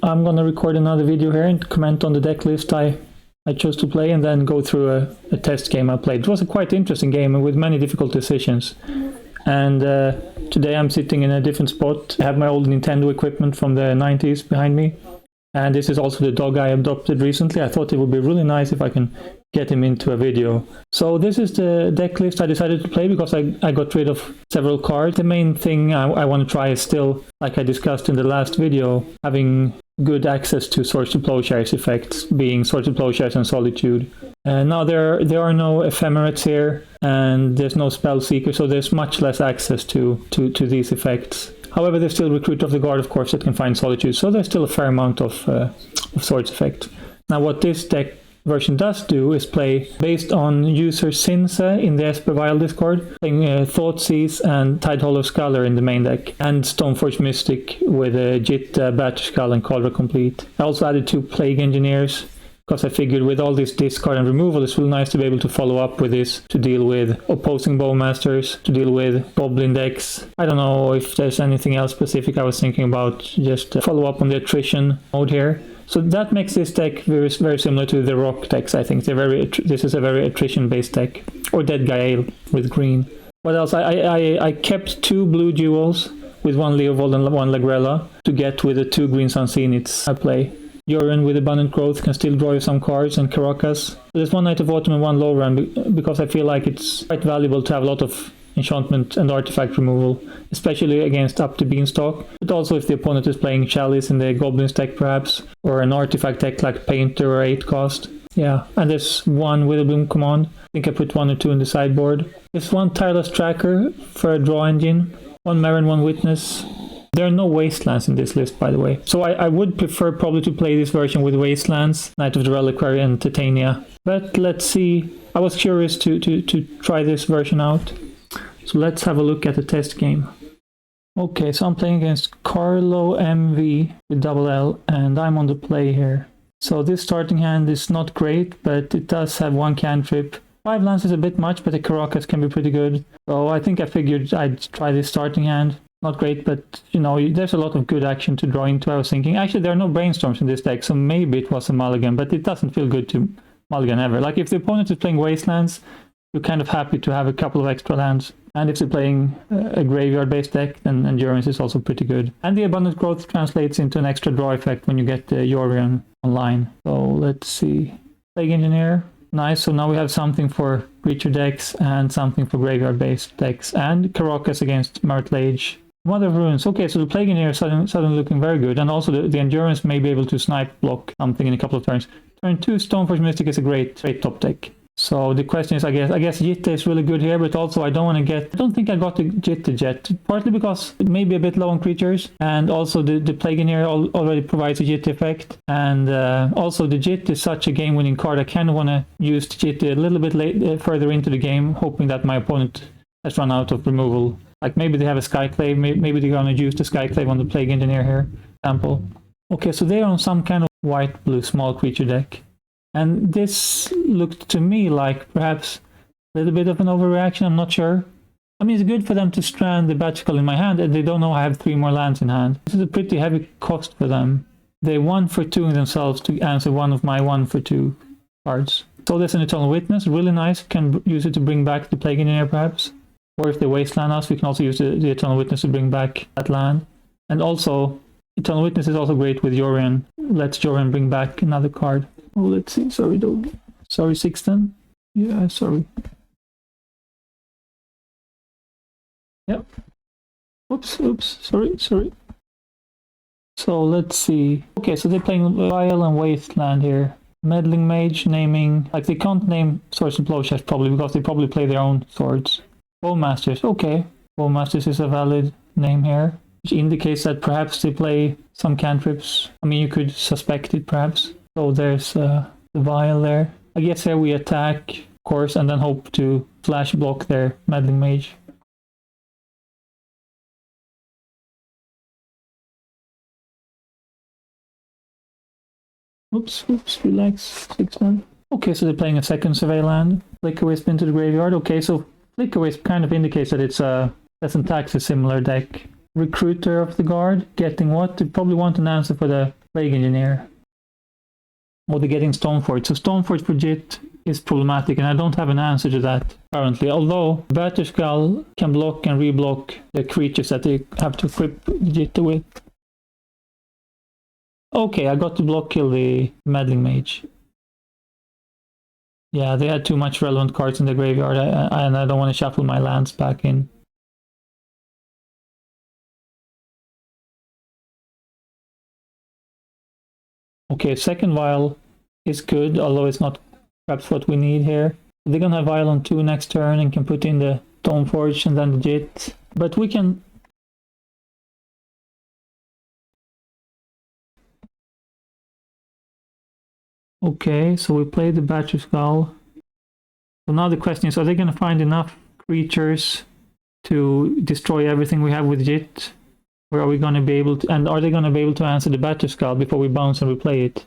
I'm gonna record another video here and comment on the deck list I chose to play, and then go through a test game I played. It was a quite interesting game with many difficult decisions. And today I'm sitting in a different spot. I have my old Nintendo equipment from the 90s behind me. And this is also the dog I adopted recently. I thought it would be really nice if I can get him into a video. So this is the deck list I decided to play because I got rid of several cards. The main thing I want to try is still, like I discussed in the last video, having good access to Swords to Plowshares effects, being Swords to Plowshares and Solitude. Now there are no ephemerates here, and there's no spell seeker, so there's much less access to these effects. However, there's still Recruiter of the Guard, of course, that can find Solitude, so there's still a fair amount of Swords effect. Now what this deck version does do is play based on user Sinnse in the Esper Vial Discord, playing Thoughtseize and Tidehollow Sculler in the main deck, and Stoneforge Mystic with Jit, Batterskull and Cauldron Complete. I also added 2 Plague Engineers, because I figured with all this discard and removal, it's really nice to be able to follow up with this, to deal with opposing Bowmasters, to deal with Goblin decks. I don't know if there's anything else specific I was thinking about, just follow up on the attrition mode here. So that makes this deck very, very similar to the Rock decks, I think. This is a very attrition-based deck, or Dead Guy Ale with green. What else? I kept 2 blue duels with 1 Leovold and 1 Lagrella to get with the 2 green Sunseenids I play. Yorion with Abundant Growth can still draw you some cards, and Caracas. There's 1 Knight of Autumn and 1 Lowrun because I feel like it's quite valuable to have a lot of enchantment and artifact removal, especially against Up to Beanstalk, but also if the opponent is playing Chalice in the Goblins deck perhaps, or an artifact deck like Painter or 8 cost. Yeah, and there's 1 Widowbloom command. I think I put 1 or 2 in the sideboard. There's 1 Tireless Tracker for a draw engine, 1 Marin, 1 Witness. There are no Wastelands in this list, by the way. So I would prefer probably to play this version with Wastelands, Knight of the Reliquary and Titania. But let's see. I was curious to try this version out. So let's have a look at the test game. Okay, so I'm playing against Carlo MV with double L, and I'm on the play here. So this starting hand is not great, but it does have 1 cantrip. 5 lands is a bit much, but the Caracas can be pretty good. So I think I figured I'd try this starting hand. Not great, but you know, there's a lot of good action to draw into. I was thinking, actually there are no Brainstorms in this deck, so maybe it was a mulligan, but it doesn't feel good to mulligan ever. Like if the opponent is playing Wastelands, you're kind of happy to have a couple of extra lands. And if they're playing a graveyard-based deck, then Endurance is also pretty good. And the Abundant Growth translates into an extra draw effect when you get the Yorion online. So let's see. Plague Engineer. Nice, so now we have something for creature decks and something for graveyard-based decks. And Caracas against Myrtlage. Mother of Runes. Okay, so the Plague Engineer is suddenly looking very good. And also the Endurance may be able to snipe block something in a couple of turns. Turn 2, Stoneforge Mystic is a great top deck. So the question is, I guess Jitte is really good here, but also I don't think I got the Jitte yet. Partly because it may be a bit low on creatures, and also the Plague Engineer already provides a Jitte effect. And also the Jitte is such a game-winning card, I kind of want to use the Jitte a little bit further into the game, hoping that my opponent has run out of removal. Like maybe they have a Skyclave, maybe they're going to use the Skyclave on the Plague Engineer here, for example. Okay, so they're on some kind of white-blue small creature deck. And this looked to me like perhaps a little bit of an overreaction, I'm not sure. I mean, it's good for them to strand the Batterskull in my hand, and they don't know I have 3 more lands in hand. This is a pretty heavy cost for them. They 1-for-2 themselves to answer one of my 1-for-2 cards. So there's an Eternal Witness, really nice. Can use it to bring back the Plague Engineer perhaps. Or if they Wasteland us, we can also use the Eternal Witness to bring back that land. And also, Eternal Witness is also great with Yorion. Lets Yorion bring back another card. Oh, let's see. Sorry, dog. Sorry, Sixten. Yeah, sorry. Yep. Oops. Sorry. So let's see. Okay, so they're playing Vial and Wasteland here. Meddling Mage naming, like they can't name Swords and Plowshares probably because they probably play their own swords. Bowmasters, okay. Bowmasters is a valid name here, which indicates that perhaps they play some cantrips. I mean, you could suspect it perhaps. So there's the Vial there. I guess here we attack, of course, and then hope to flash block their Meddling Mage. Oops, relax, Sixten. Okay, so they're playing a second Survey land. Flicker Wisp into the graveyard. Okay, so Flicker Wisp kind of indicates that it's a Taxes similar deck. Recruiter of the Guard, getting what? They probably want an answer for the Plague Engineer. Or they're getting Stoneforge. So Stoneforge for JIT is problematic, and I don't have an answer to that currently. Although Vial Sculler can block and reblock the creatures that they have to equip JIT with. Okay, I got to block kill the Meddling Mage. Yeah, they had too much relevant cards in the graveyard, and I don't want to shuffle my lands back in. Okay, second Vial is good, although it's not perhaps what we need here. They're gonna have Vial on 2 next turn and can put in the Stoneforge and then the JIT. But we can... Okay, so we played the Vial Sculler. So now the question is, are they gonna find enough creatures to destroy everything we have with JIT? Or are we gonna be able to... And are they gonna be able to answer the Vial Sculler before we bounce and replay it?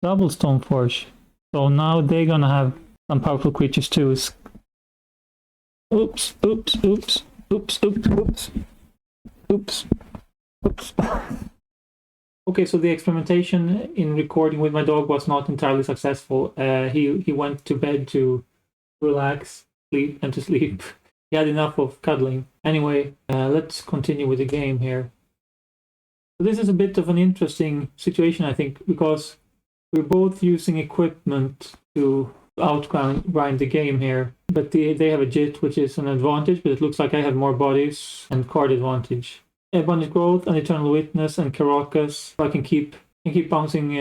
Double Stoneforge. So now they're gonna have some powerful creatures too. Oops, oops, oops, oops, oops, oops, oops, oops. Okay, so the experimentation in recording with my dog was not entirely successful. He went to bed to relax, sleep, and to sleep. He had enough of cuddling. Anyway, let's continue with the game here. So this is a bit of an interesting situation, I think, because we're both using equipment to outgrind the game here, but they have a JIT, which is an advantage, but it looks like I have more bodies and card advantage. Abundant Growth and Eternal Witness and Caracas. I can keep bouncing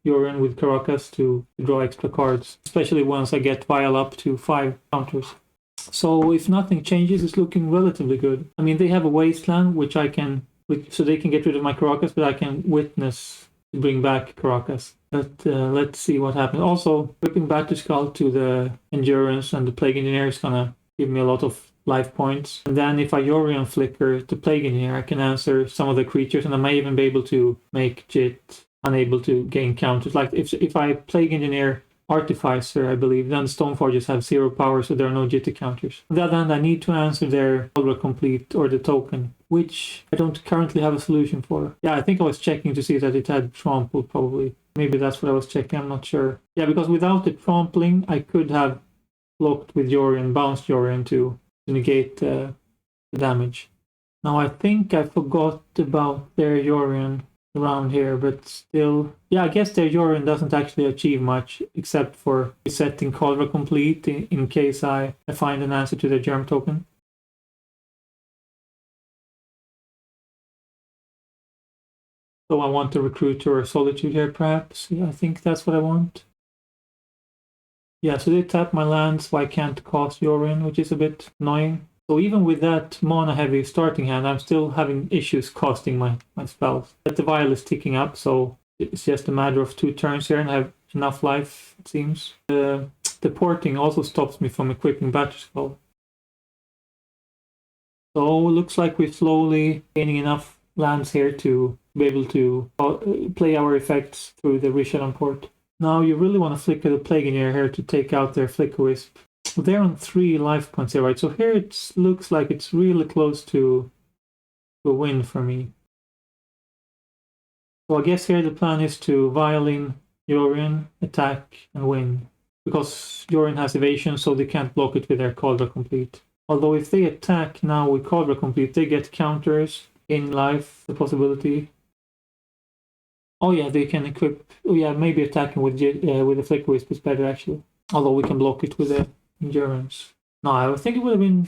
Yorion with Caracas to draw extra cards, especially once I get Vial up to 5 counters. So if nothing changes, it's looking relatively good. I mean, they have a Wasteland, which I can... so they can get rid of my Caracas, but I can Witness to bring back Caracas. But let's see what happens. Also, whipping Vial Sculler to the Endurance and the Plague Engineer is gonna give me a lot of life points. And then if I Yorion flicker the Plague Engineer, I can answer some of the creatures, and I may even be able to make JIT unable to gain counters. Like if I Plague Engineer Artificer, I believe, then the Stoneforges have 0 power, so there are no JIT counters. On the other hand, I need to answer their Complete or the token, which I don't currently have a solution for. Yeah, I think I was checking to see that it had trample, probably. Maybe that's what I was checking, I'm not sure. Yeah, because without the trampling, I could have blocked with Yorion, bounced Yorion to negate the damage. Now, I think I forgot about their Yorion around here, but still... Yeah, I guess their Yorion doesn't actually achieve much, except for resetting Caldra Complete in case I find an answer to their Germ token. So I want to recruit or Solitude here, perhaps. Yeah, I think that's what I want. Yeah, so they tap my lands, so I can't cast Yorion, which is a bit annoying. So even with that mana-heavy starting hand, I'm still having issues casting my spells. But the Vial is ticking up, so it's just a matter of 2 turns here, and I have enough life, it seems. The porting also stops me from equipping Vial Sculler. So it looks like we're slowly gaining enough lands here to be able to play our effects through the Rishadan port. Now you really want to flicker the Plague Engineer here to take out their Flicker Wisp. They're on 3 life points here, right? So here it looks like it's really close to a win for me. So I guess here the plan is to Violin Yorion, attack, and win. Because Yorion has evasion, so they can't block it with their Caldra Complete. Although if they attack now with Caldra Complete, they get counters in life, the possibility. Oh yeah, they can equip... Oh yeah, maybe attacking with the Flicker Wisp is better, actually. Although we can block it with the Endurance. No, I think it would have been...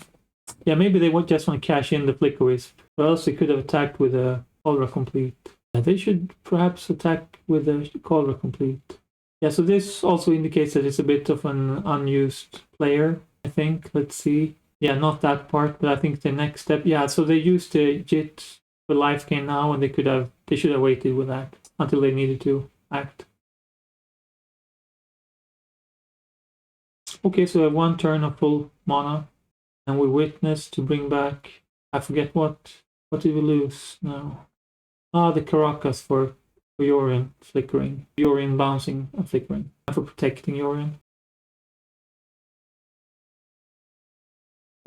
Yeah, maybe they would just want to cash in the Flicker Wisp. Or else they could have attacked with a Caldra Complete. Yeah, they should perhaps attack with a Caldra Complete. Yeah, so this also indicates that it's a bit of an unused player, I think. Let's see. Yeah, not that part, but I think the next step... Yeah, so they used the JIT for life gain now, and they should have waited with that until they needed to act. Okay, so I have 1 turn of full mana, and we Witness to bring back... I forget what did we lose now? Ah, the Caracas for Yorion flickering. Yorion bouncing and flickering. And for protecting Yorion.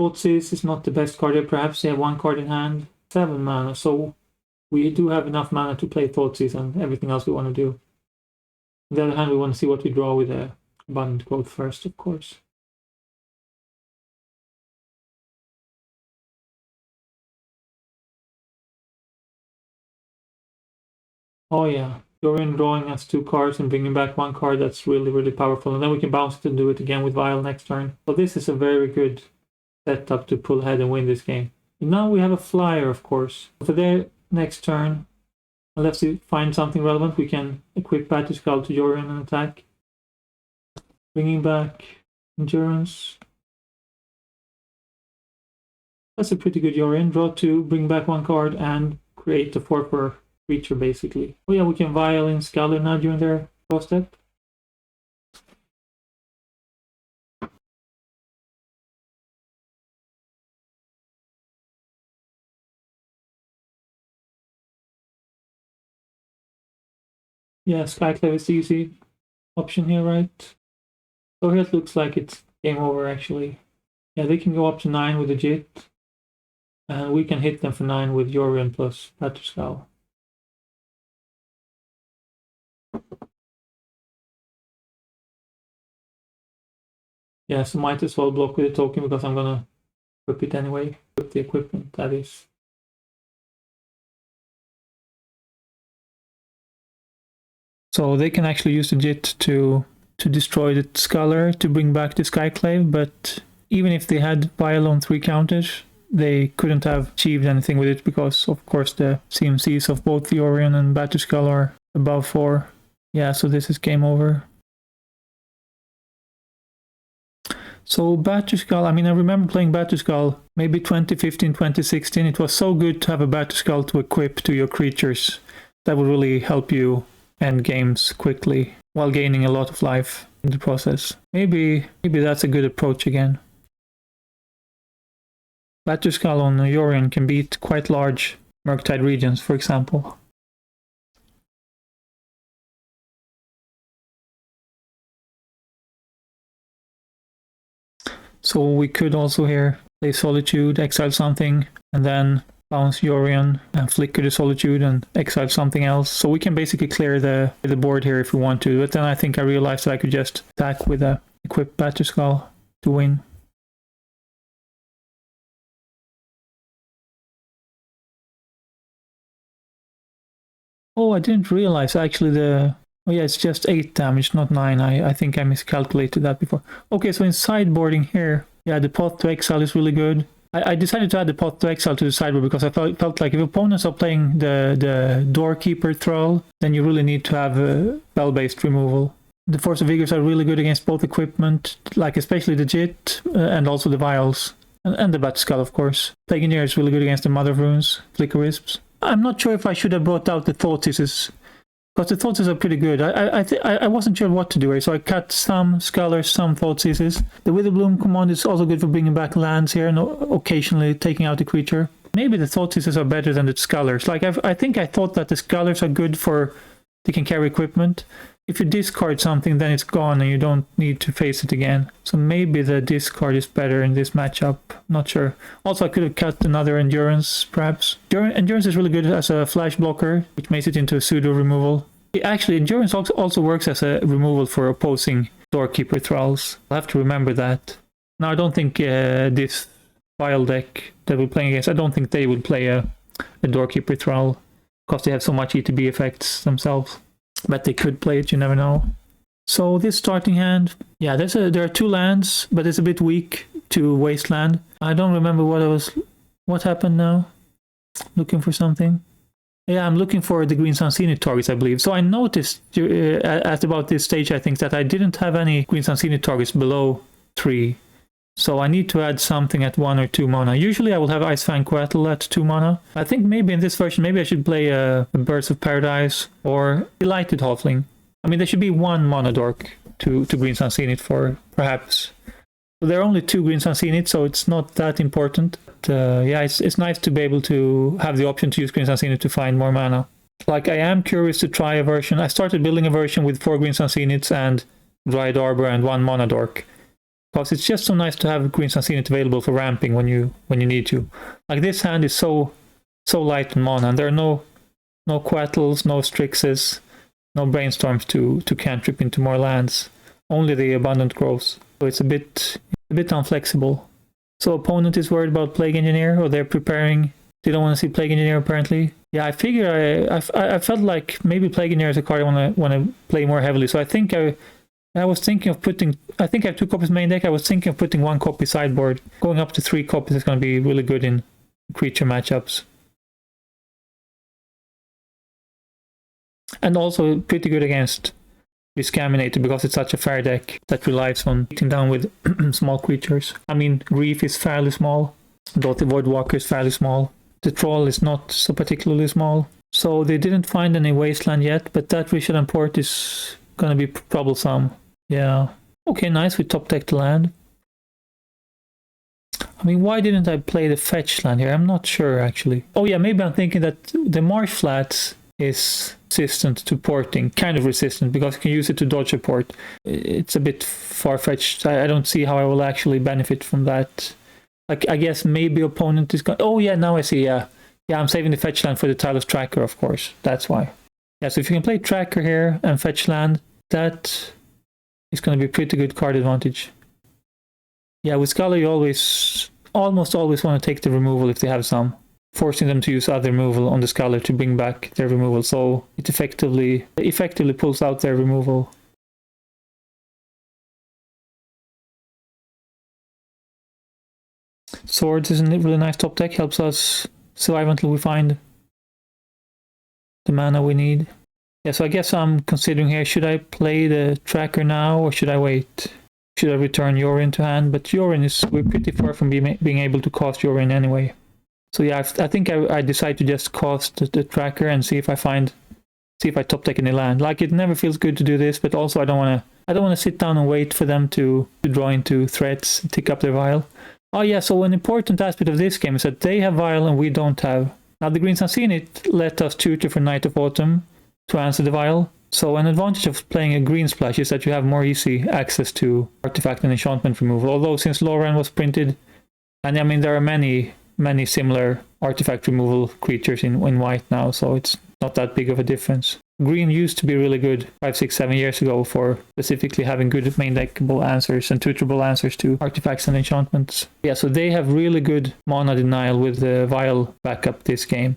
Thoughtreize is not the best card here. Perhaps they have one card in hand. 7 mana, so we do have enough mana to play Thoughtseize and everything else we want to do. On the other hand, we want to see what we draw with the Abundant Growth first, of course. Oh yeah, Yorion drawing us 2 cards and bringing back 1 card, that's really, really powerful. And then we can bounce it and do it again with Vial next turn. So this is a very good setup to pull ahead and win this game. And now we have a flyer, of course. For their next turn, unless we find something relevant, we can equip Battle Skull to Yorion and attack. Bringing back Endurance. That's a pretty good Yorion. Draw 2, bring back 1 card, and create a 4/4 creature, basically. Oh yeah, we can Vial in Sculler now during their draw step. Yeah, Skyclave is the easy option here, right? So here it looks like it's game over, actually. Yeah, they can go up to 9 with the JIT. And we can hit them for 9 with Yorion plus Battle Skull. Yeah, so might as well block with the token because I'm gonna equip it anyway. Equip the equipment, that is. So they can actually use the JIT to destroy the Sculler to bring back the Skyclave, but even if they had Vial on 3 counters, they couldn't have achieved anything with it because, of course, the CMCs of both Yorion and Battle Skull are above 4. Yeah, so this is game over. So Battle Skull, I mean, I remember playing Battle Skull maybe 2015, 2016. It was so good to have a Battle Skull to equip to your creatures. That would really help you end games quickly while gaining a lot of life in the process. Maybe that's a good approach again. Battle Skull on Yorion can beat quite large Murktide regions, for example. So we could also here play Solitude, exile something, and then bounce Yorion and flicker the Solitude and exile something else. So we can basically clear the board here if we want to. But then I think I realized that I could just attack with a equipped Battle Skull to win. Oh, I didn't realize actually oh yeah, it's just 8 damage, not 9. I think I miscalculated that before. Okay, so in sideboarding here, yeah, the Path to Exile is really good. I decided to add the Path to Exile to the sideboard because I felt like if opponents are playing the Doorkeeper Thrall, then you really need to have a spell-based removal. The Force of Vigors are really good against both equipment, like especially the JIT and also the Vials. And the Battle Skull, of course. Plague Engineer is really good against the Mother of Runes, Flicker Wisps. I'm not sure if I should have brought out the Thoughtseize, because the Thoughtseizes are pretty good. I wasn't sure what to do here, so I cut some Scullers, some Thoughtseizes. The Witherbloom command is also good for bringing back lands here and occasionally taking out a creature. Maybe the Thoughtseizes are better than the Scullers. Like I think I thought that the Scullers are good for they can carry equipment. If you discard something, then it's gone and you don't need to face it again. So maybe the discard is better in this matchup. Not sure. Also, I could have cut another Endurance, perhaps. Endurance is really good as a flash blocker, which makes it into a pseudo removal. Actually, Endurance also works as a removal for opposing Doorkeeper Thralls. I'll have to remember that. Now, I don't think this Vial deck that we're playing against, I don't think they would play a Doorkeeper Thrall because they have so much ETB effects themselves. But they could play it, you never know. So this starting hand, yeah, there are 2 lands, but it's a bit weak to Wasteland. I don't remember what happened now. Looking for something. Yeah, I'm looking for the Green Sun Zenith targets, I believe. So I noticed at about this stage, I think, that I didn't have any Green Sun Zenith targets below 3. So I need to add something at 1 or 2 mana. Usually I will have Icefang Coatl at 2 mana. I think maybe in this version, maybe I should play a Birth of Paradise or Delighted Halfling. I mean, there should be 1 mana dork to Green Sun Zenith for, perhaps. So there are only 2 Green Sun Zenith, so it's not that important. But, yeah, it's nice to be able to have the option to use Green Sun Zenith to find more mana. Like, I am curious to try a version. I started building a version with 4 Green Sun Zeniths and Dryad Arbor and 1 mana dork. because it's just so nice to have Green Sun Zenith available for ramping when you need to. Like this hand is so light on mana, and there are no Quattles, no Strixes, no Brainstorms to cantrip into more lands. Only the Abundant Growths. So it's a bit unflexible. So opponent is worried about Plague Engineer, or they're preparing. They don't want to see Plague Engineer apparently. Yeah, I figure I felt like maybe Plague Engineer is a card I want to play more heavily. So I think I was thinking of putting. I think I have 2 copies main deck. I was thinking of putting 1 copy sideboard. Going up to 3 copies is going to be really good in creature matchups. And also pretty good against Viscaminator because it's such a fair deck that relies on beating down with small creatures. I mean, Grief is fairly small, though the Voidwalker is fairly small. The Troll is not so particularly small. So they didn't find any Wasteland yet, but that Vision Port is going to be troublesome. Yeah. Okay, nice, we top deck the land. I mean, why didn't I play the fetch land here? I'm not sure, actually. Oh yeah, maybe I'm thinking that the Marsh Flats is resistant to porting, kind of resistant, because you can use it to dodge a port. It's a bit far-fetched. I don't see how I will actually benefit from that. Like, I guess maybe opponent is going... Oh yeah, now I see, yeah. Yeah, I'm saving the fetch land for the Tidehollow Tracker, of course. That's why. Yeah, so if you can play Tracker here and fetch land, that is going to be pretty good card advantage. Yeah, with Sculler you almost always want to take the removal if they have some, forcing them to use other removal on the Sculler to bring back their removal, so it effectively pulls out their removal. Swords is a really nice top deck, helps us survive until we find the mana we need. Yeah, so I guess I'm considering here, should I play the Tracker now or should I wait? Should I return Yorion to hand? But Yorion we're pretty far from being able to cast Yorion anyway. So yeah, I think I decide to just cast the Tracker and see if I top deck any land. Like, it never feels good to do this, but also I don't want to sit down and wait for them to draw into threats, tick up their Vial. Oh yeah, so an important aspect of this game is that they have Vial and we don't have. Now the Green Sun Zenith let us tutor for Night of Autumn to answer the Vial. So an advantage of playing a green splash is that you have more easy access to artifact and enchantment removal. Although since Loran was printed, and I mean there are many similar artifact removal creatures in white now, so it's not that big of a difference. Green used to be really good 5, 6, 7 years ago for specifically having good main deckable answers and tutorable answers to artifacts and enchantments. Yeah, so they have really good mana denial with the Vial backup this game.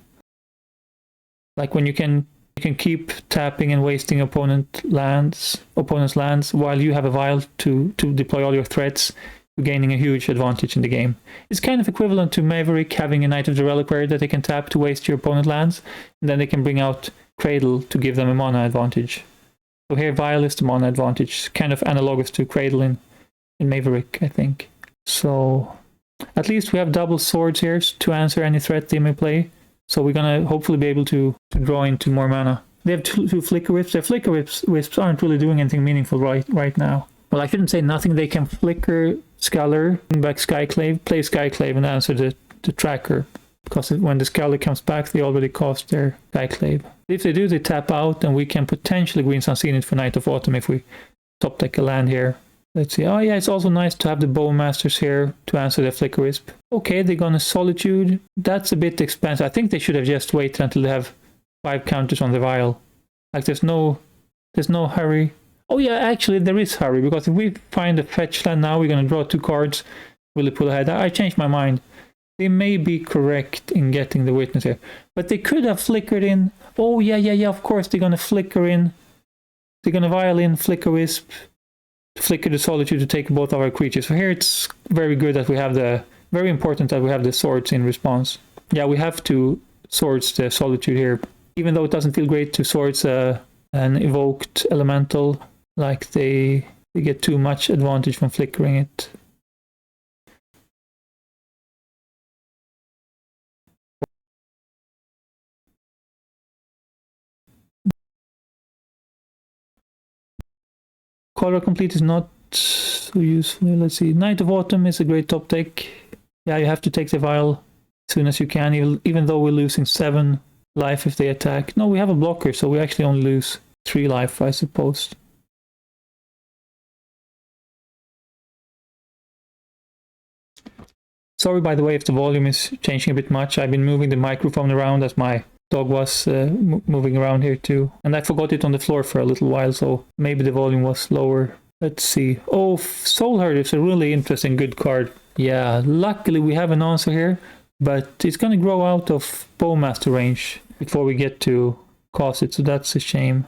Like when you can keep tapping and wasting opponent's lands while you have a Vial to deploy all your threats, you're gaining a huge advantage in the game. It's kind of equivalent to Maverick having a Knight of the Reliquary that they can tap to waste your opponent's lands, and then they can bring out Cradle to give them a mana advantage. So here Vial is the mana advantage, kind of analogous to Cradle in Maverick, I think. So at least we have double swords here to answer any threat they may play. So we're gonna hopefully be able to draw into more mana. They have two Flicker Wisps. Their Flicker Wisps aren't really doing anything meaningful right now. Well, I shouldn't say nothing. They can Flicker Sculler, bring back Skyclave, play Skyclave, and answer the Tracker. Because when the Sculler comes back, they already cast their Skyclave. If they do, they tap out, and we can potentially Green Sun Zenith for Night of Autumn if we top deck a land here. Let's see. Oh yeah, it's also nice to have the Bowmasters here to answer the Flicker Wisp. Okay, they're gonna Solitude. That's a bit expensive. I think they should have just waited until they have 5 counters on the Vial. Like there's no hurry. Oh yeah, actually there is hurry, because if we find a fetch land now, we're gonna draw 2 cards. Will it pull ahead? I changed my mind. They may be correct in getting the Witness here, but they could have flickered in. Oh yeah, of course they're gonna flicker in. They're gonna Vial in, Flicker Wisp, Flicker the Solitude to take both of our creatures. So here it's very good that we have very important that we have the swords in response. Yeah, we have to swords the Solitude here, even though it doesn't feel great to swords an evoked elemental. Like they get too much advantage from flickering it. Color Complete is not so useful. Let's see. Night of Autumn is a great top deck. Yeah, you have to take the Vial as soon as you can, even though we're losing 7 life if they attack. No, we have a blocker, so we actually only lose 3 life, I suppose. Sorry, by the way, if the volume is changing a bit much. I've been moving the microphone around as my dog was moving around here too. And I forgot it on the floor for a little while, so maybe the volume was lower. Let's see. Oh, Soul Herder is a really interesting, good card. Yeah, luckily we have an answer here, but it's going to grow out of Bowmaster range before we get to cast it, so that's a shame.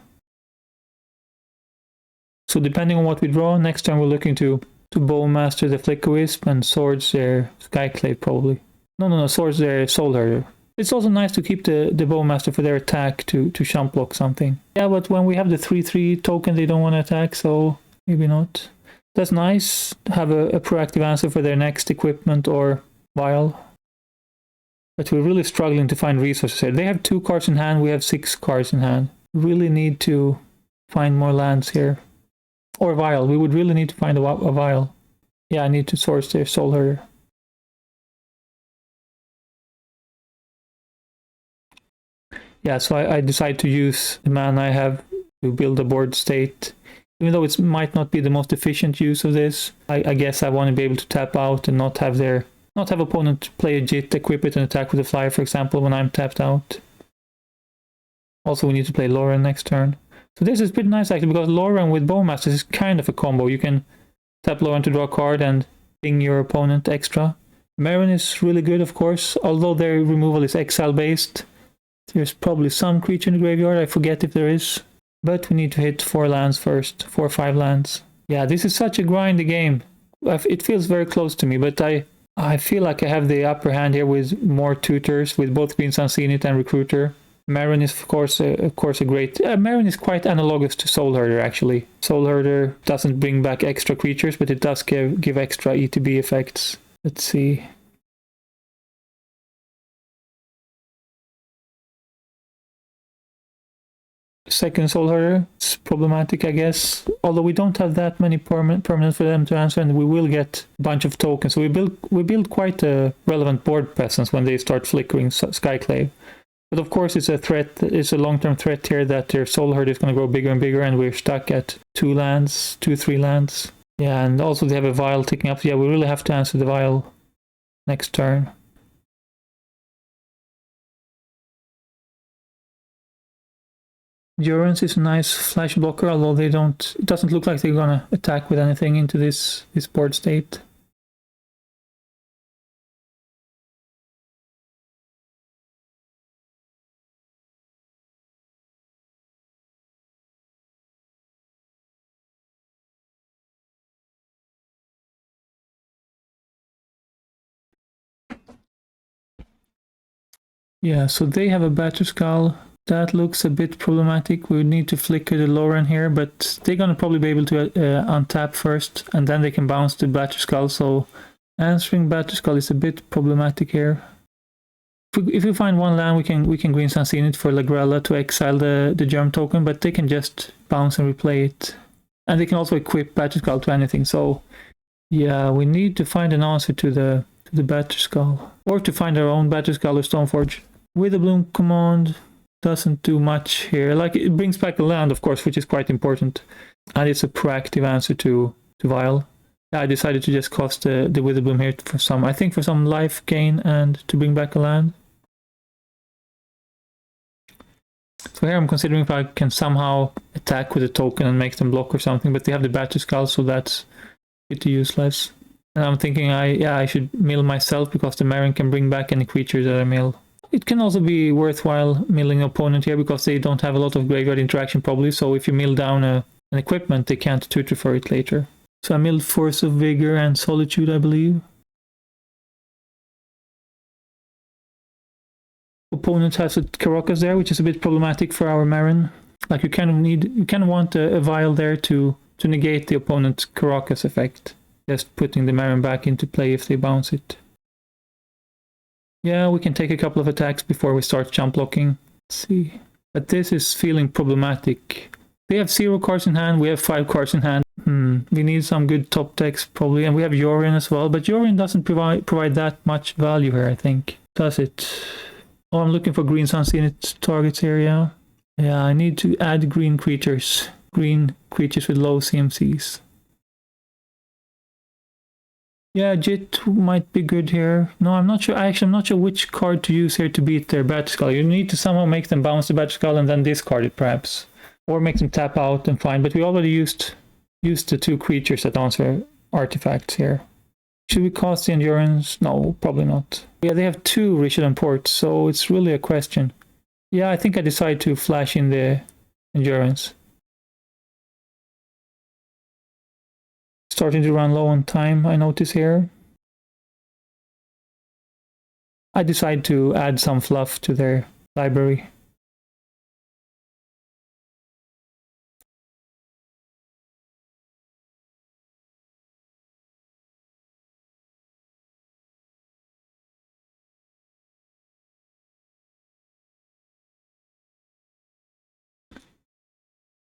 So depending on what we draw, next turn we're looking to Bowmaster the Flicker Wisp and Swords their Skyclave probably. No, Swords their Soul Herder. It's also nice to keep the Bowmaster for their attack to shump block something. Yeah, but when we have the 3/3 token, they don't want to attack, so maybe not. That's nice. Have a proactive answer for their next equipment or vial. But we're really struggling to find resources here. They have 2 cards in hand, we have 6 cards in hand. Really need to find more lands here. Or vial. We would really need to find a vial. Yeah, I need to source their Soul Herder. Yeah, so I decided to use the mana I have to build a board state. Even though it might not be the most efficient use of this, I guess I want to be able to tap out and not have opponent play a Jit, equip it, and attack with a flyer, for example, when I'm tapped out. Also, we need to play Lauren next turn. So this is pretty nice actually, because Lauren with Bowmaster is kind of a combo. You can tap Lauren to draw a card and ping your opponent extra. Marin is really good, of course, although their removal is exile based. There's probably some creature in the graveyard, I forget if there is. But we need to hit 4 lands first, 4 or 5 lands. Yeah, this is such a grindy game. It feels very close to me, but I feel like I have the upper hand here with more tutors, with both Green Sun Zenith and Recruiter. Marin is of course a great... Marin is quite analogous to Soul Herder actually. Soul Herder doesn't bring back extra creatures, but it does give extra ETB effects. Let's see. Second Soul Herder, it's problematic, I guess. Although we don't have that many permanents for them to answer, and we will get a bunch of tokens. So we build quite a relevant board presence when they start flickering Skyclave. But of course, it's a threat. It's a long-term threat here that their Soul Herder is going to grow bigger and bigger, and we're stuck at 3 lands. Yeah, and also they have a Vial ticking up. Yeah, we really have to answer the Vial next turn. Yorion is a nice flash blocker, although it doesn't look like they're gonna attack with anything into this board state. Yeah, so they have a Batterskull. That looks a bit problematic. We need to flicker the Lauren here, but they're gonna probably be able to untap first, and then they can bounce the Batterskull, so answering Batterskull is a bit problematic here. If we find 1 land, we can Green Sun Zenith for Lagrella to exile the Germ token, but they can just bounce and replay it. And they can also equip Batterskull to anything, so yeah, we need to find an answer to the Batterskull. Or to find our own Batterskull or Stoneforge. Witherbloom command doesn't do much here. Like, it brings back a land, of course, which is quite important. And it's a proactive answer to Vial. Yeah, I decided to just cost the Witherbloom here for some life gain and to bring back a land. So here I'm considering if I can somehow attack with a token and make them block or something, but they have the Batterskull, so that's pretty useless. And I'm thinking I should mill myself because the Marin can bring back any creatures that I mill. It can also be worthwhile milling an opponent here because they don't have a lot of graveyard interaction probably, so if you mill down an equipment, they can't tutor for it later. So I milled Force of Vigor and Solitude, I believe. Opponent has a Karakas there, which is a bit problematic for our Marin. Like, you kind of want a Vial there to negate the opponent's Karakas effect. Just putting the Marin back into play if they bounce it. Yeah, we can take a couple of attacks before we start jump blocking. Let's see. But this is feeling problematic. They have 0 cards in hand, we have 5 cards in hand. We need some good top decks probably, and we have Yorion as well, but Yorion doesn't provide that much value here, I think. Does it? Oh, I'm looking for Green Sun Zenith targets here, yeah. Yeah, I need to add green creatures. Green creatures with low CMCs. Yeah, Jit might be good here. No, I'm not sure. I'm not sure which card to use here to beat their Batterskull. You need to somehow make them bounce the Batterskull and then discard it, perhaps. Or make them tap out and fine. But we already used the 2 creatures that answer artifacts here. Should we cast the Endurance? No, probably not. Yeah, they have 2 Richard ports, so it's really a question. Yeah, I think I decide to flash in the Endurance. Starting to run low on time, I notice here. I decide to add some fluff to their library.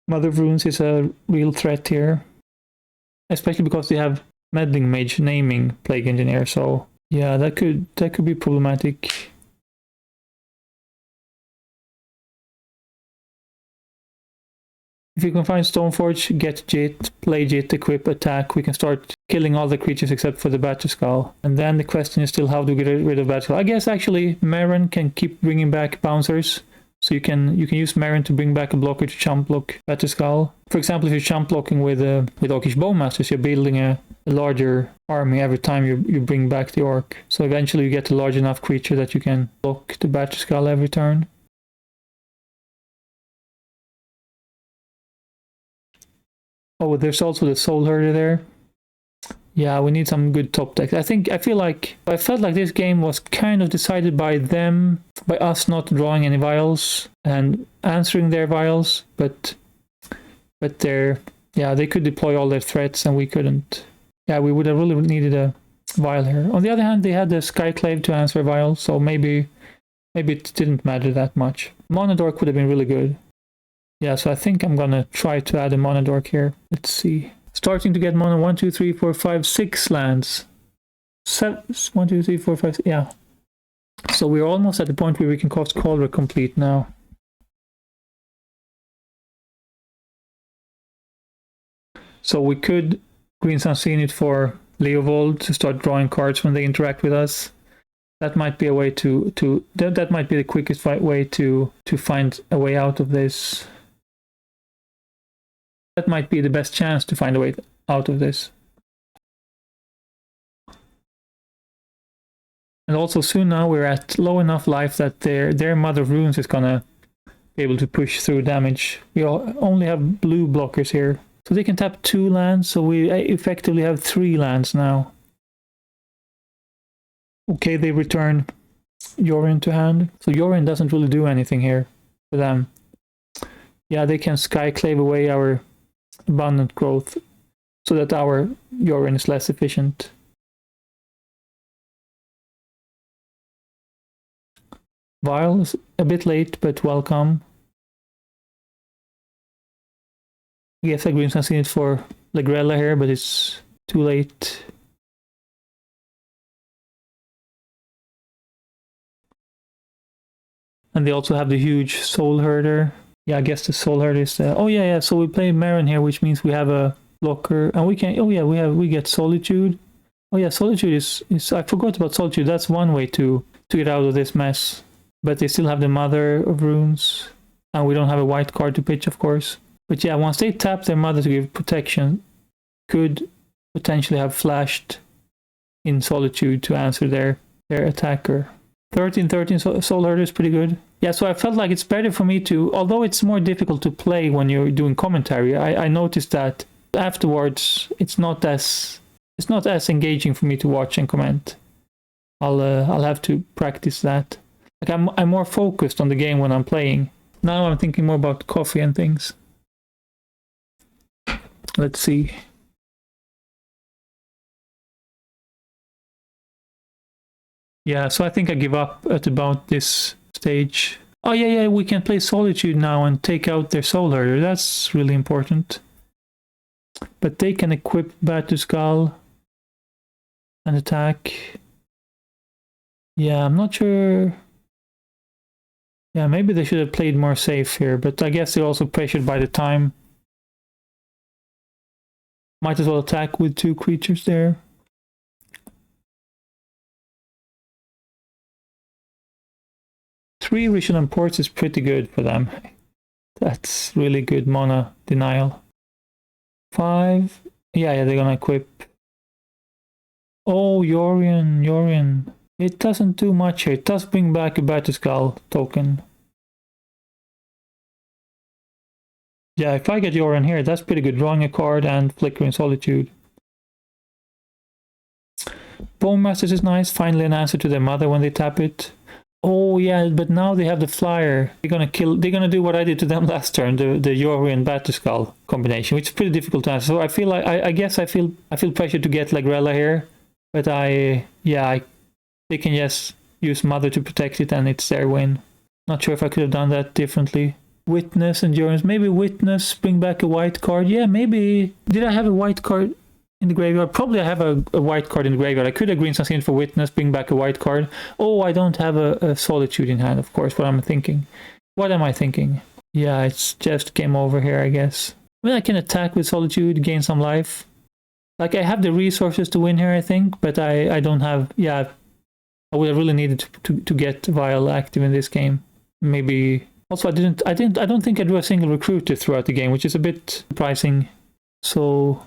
Mother of Runes is a real threat here. Especially because they have Meddling Mage naming Plague Engineer, so yeah, that could be problematic. If you can find Stoneforge, get Jit, play Jit, equip, attack, we can start killing all the creatures except for the Batterskull. And then the question is still how to get rid of Batterskull. I guess actually Maren can keep bringing back bouncers. So you can use Maren to bring back a blocker to chump block Batterskull. For example, if you're chump blocking with Orcish Bowmasters, you're building a larger army every time you bring back the Orc. So eventually you get a large enough creature that you can block the Batterskull every turn. Oh, there's also the Soul Herder there. Yeah, we need some good top decks. I felt like this game was kind of decided by us not drawing any vials and answering their vials, but they could deploy all their threats and we couldn't. Yeah, we would have really needed a vial here. On the other hand, they had the Skyclave to answer vials, so maybe it didn't matter that much. Monodork would have been really good. Yeah, so I think I'm gonna try to add a Monodork here. Let's see. Starting to get mono 1, 2, 3, 4, 5, 6 lands. 1, 2, 3, 4, 5, yeah. So we're almost at the point where we can cast Cauldron Complete now. So we could Green Sun Zenith for Leovold to start drawing cards when they interact with us. That might be a way that might be the quickest way to find a way out of this. That might be the best chance to find a way out of this. And also soon now we're at low enough life that their Mother of Runes is gonna be able to push through damage. We only have blue blockers here. So they can tap 2 lands, so we effectively have 3 lands now. Okay, they return Yorion to hand. So Yorion doesn't really do anything here for them. Yeah, they can Skyclave away our abundant growth so that our Yorion is less efficient. Vial is a bit late, but welcome. I guess I Green Sun Zenith for Legrella here, but it's too late. And they also have the huge Soul Herder. Yeah, I guess the Soul Herder is oh yeah, so we play Maren here, which means we have a blocker, and we can. Oh yeah, we get Solitude. Oh yeah, Solitude is I forgot about Solitude. That's one way to get out of this mess. But they still have the Mother of Runes, and we don't have a white card to pitch, of course. But yeah, once they tap their Mother to give protection, could potentially have flashed in Solitude to answer their attacker. 13/13 Soul Herder is pretty good. Yeah, so I felt like it's better for me to, although it's more difficult to play when you're doing commentary, I noticed that afterwards it's not as engaging for me to watch and comment. I'll have to practice that. Like I'm more focused on the game when I'm playing. Now I'm thinking more about coffee and things. Let's see. Yeah, so I think I give up at about this stage. Oh yeah, we can play Solitude now and take out their Soul Herder. That's really important. But they can equip Batterskull and attack. Yeah, I'm not sure. Yeah, maybe they should have played more safe here, but I guess they're also pressured by the time. Might as well attack with 2 creatures there. 3 Rishadan ports is pretty good for them. That's really good mana denial. 5. Yeah, they're gonna equip. Oh, Yorion. It doesn't do much here. It does bring back a Battle Skull token. Yeah, if I get Yorion here, that's pretty good. Drawing a card and Flickering Solitude. Bone Masters is nice. Finally an answer to their mother when they tap it. Oh yeah, but now they have the flyer. They're gonna do what I did to them last turn, the Yorion Battle Skull combination, which is pretty difficult to answer. So I feel like I guess I feel pressure to get Lagrella here, but they can just use Mother to protect it and it's their win. Not sure if I could have done that differently. Witness, Endurance, maybe Witness, bring back a white card. Yeah, maybe. Did I have a white card in the graveyard? Probably I have a white card in the graveyard. I could have green something for Witness, bring back a white card. Oh, I don't have a Solitude in hand, of course. What am I thinking? Yeah, it's just game over here, I guess. I mean, I can attack with Solitude, gain some life. Like, I have the resources to win here, I think, but I don't have... Yeah, I would have really needed to get Vial active in this game. Maybe... Also, I don't think I drew a single recruiter throughout the game, which is a bit surprising. So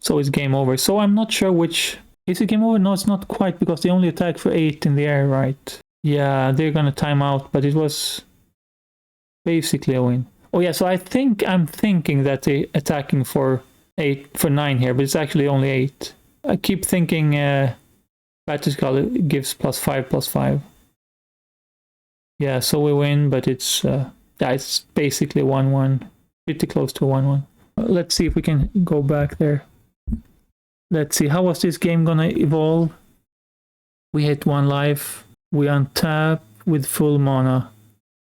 it's game over. So I'm not sure which... Is it game over? No, it's not quite, because they only attack for 8 in the air, right? Yeah, they're gonna time out, but it was basically a win. Oh yeah, so I'm thinking that they're attacking for 9 here, but it's actually only 8. I keep thinking Battle Skull gives +5/+5. Yeah, so we win, but it's basically 1-1. Pretty close to a 1-1. Let's see if we can go back there. Let's see, how was this game gonna evolve? We hit 1 life. We untap with full mana.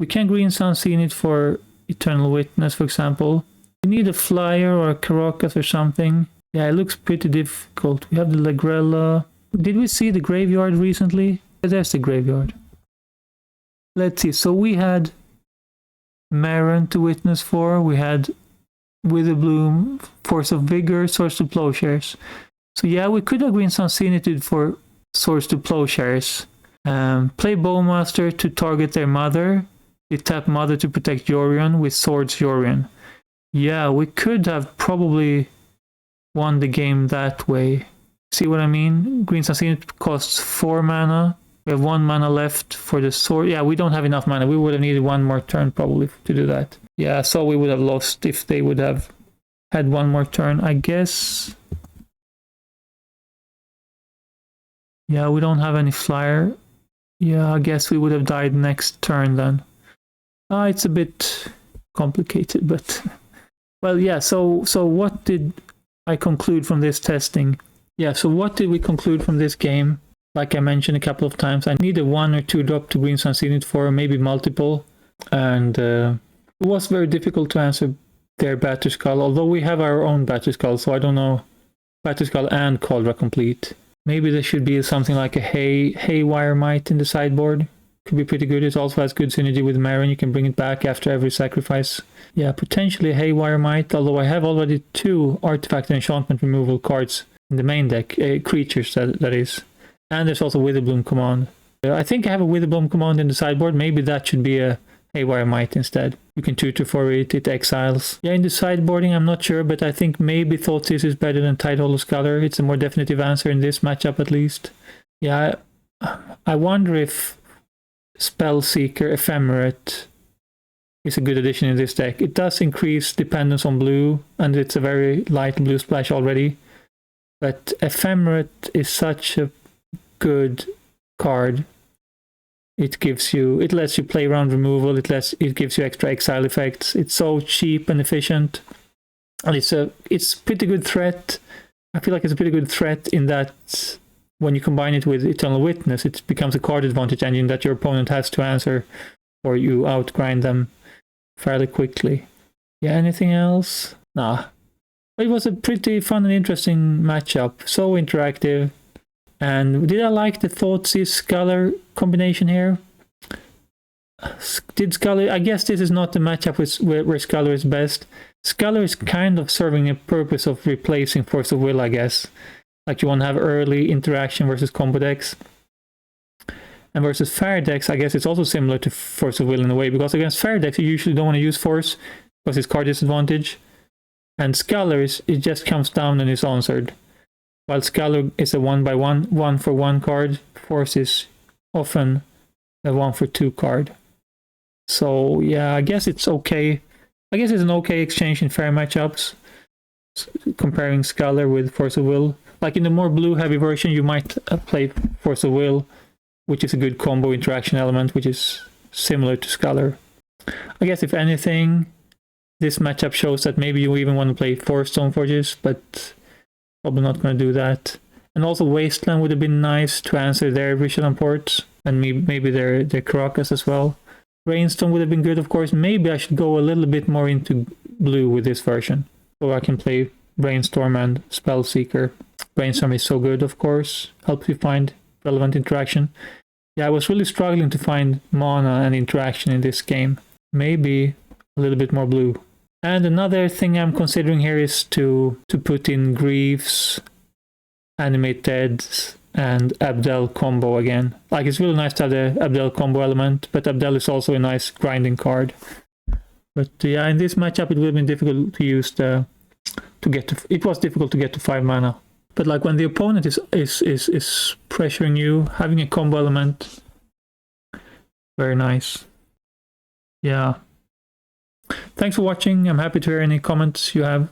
We can green Unseen it for Eternal Witness, for example. We need a flyer or a Caracas or something. Yeah, it looks pretty difficult. We have the Lagrella. Did we see the graveyard recently? There's the graveyard. Let's see. So we had Marin to Witness for. We had Witherbloom, Force of Vigor, Source to Plowshares. So yeah, we could have green Sunsinitude for Source to Plowshares. Play Bowmaster to target their mother. They tap Mother to protect Yorion with Swords Yorion. Yeah, we could have probably won the game that way. See what I mean? Green Sunsin costs 4 mana. We have 1 mana left for the sword. Yeah, we don't have enough mana. We would have needed 1 more turn probably to do that. Yeah, so we would have lost if they would have had 1 more turn, I guess. Yeah, we don't have any flyer. Yeah, I guess we would have died next turn then. It's a bit complicated, but... Well, yeah, so what did I conclude from this testing? Yeah, so what did we conclude from this game? Like I mentioned a couple of times, I need a 1 or 2 drop to green Sunsin for, maybe multiple. And it was very difficult to answer their Battle Skull, although we have our own Battle Skull, so I don't know. Battle Skull and Cauldra complete. Maybe there should be something like a Haywire Might in the sideboard. Could be pretty good. It also has good synergy with Marin. You can bring it back after every sacrifice. Yeah, potentially a Haywire Might, although I have already 2 artifact and enchantment removal cards in the main deck. Creatures, that is. And there's also Witherbloom command. I think I have a Witherbloom command in the sideboard. Maybe that should be a Haywire Might instead. You can tutor for it, it exiles. Yeah, in the sideboarding, I'm not sure, but I think maybe Thoughtseize is better than Tidehollow Sculler. It's a more definitive answer in this matchup at least. Yeah, I wonder if Spellseeker Ephemerate is a good addition in this deck. It does increase dependence on blue, and it's a very light blue splash already. But Ephemerate is such a good card. It lets you play around removal, it gives you extra exile effects. It's so cheap and efficient. And it's pretty good threat. I feel like it's a pretty good threat in that when you combine it with Eternal Witness, it becomes a card advantage engine that your opponent has to answer, or you outgrind them fairly quickly. Yeah, anything else? Nah. It was a pretty fun and interesting matchup. So interactive. And did I like the Thoughtseize Sculler combination here? Did Sculler... I guess this is not the matchup where Sculler is best. Sculler is kind of serving a purpose of replacing Force of Will, I guess. Like you want to have early interaction versus combo decks. And versus fire decks, I guess it's also similar to Force of Will in a way, because against fire decks you usually don't want to use Force because it's card disadvantage. And Scullers, it just comes down and is answered. While Sculler is a 1/1, 1-for-1 card, Force is often a 1-for-2 card. So yeah, I guess it's okay. I guess it's an okay exchange in fair matchups, comparing Sculler with Force of Will. Like in the more blue heavy version, you might play Force of Will, which is a good combo interaction element, which is similar to Sculler. I guess if anything, this matchup shows that maybe you even want to play 4 Stoneforges, but probably not going to do that. And also Wasteland would have been nice to answer their Vision ports, and maybe their Caracas as well. Rainstorm would have been good, of course. Maybe I should go a little bit more into blue with this version, so I can play Brainstorm and Spellseeker. Brainstorm is so good, of course. Helps you find relevant interaction. Yeah, I was really struggling to find mana and interaction in this game. Maybe a little bit more blue. And another thing I'm considering here is to put in Greaves, Animate Deads, and Abdel combo again. Like, it's really nice to have the Abdel combo element, but Abdel is also a nice grinding card. But yeah, in this matchup it would have been difficult to use it was difficult to get to 5 mana. But like when the opponent is pressuring you, having a combo element, very nice. Yeah. Thanks for watching. I'm happy to hear any comments you have.